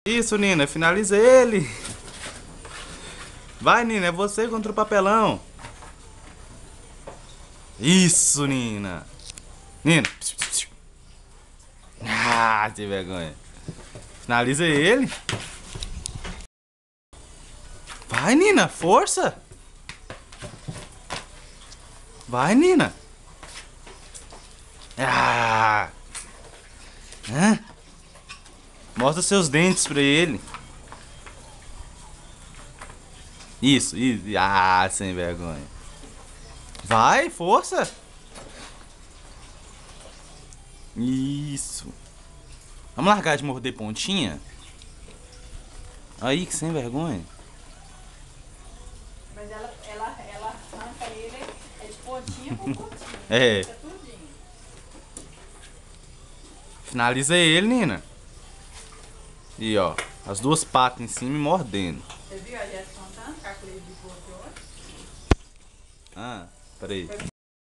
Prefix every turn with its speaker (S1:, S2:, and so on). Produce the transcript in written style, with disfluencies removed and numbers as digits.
S1: Isso, Nina, finaliza ele. Vai, Nina, é você contra o papelão. Isso, Nina. Nina. Ah, que vergonha. Finaliza ele. Vai, Nina, força. Vai, Nina. Ah. Hã? Mostra seus dentes pra ele. Isso. Ah, sem vergonha. Vai, força. Isso. Vamos largar de morder pontinha? Aí, que sem vergonha.
S2: Mas ela arranca ele de pontinha por pontinha.
S1: É.
S2: Fica tudinho.
S1: Finaliza ele, Nina. E ó, as duas patas em cima e mordendo.
S2: Você viu a Jéssica contando? Calculei de boa de hoje.
S1: Ah, peraí.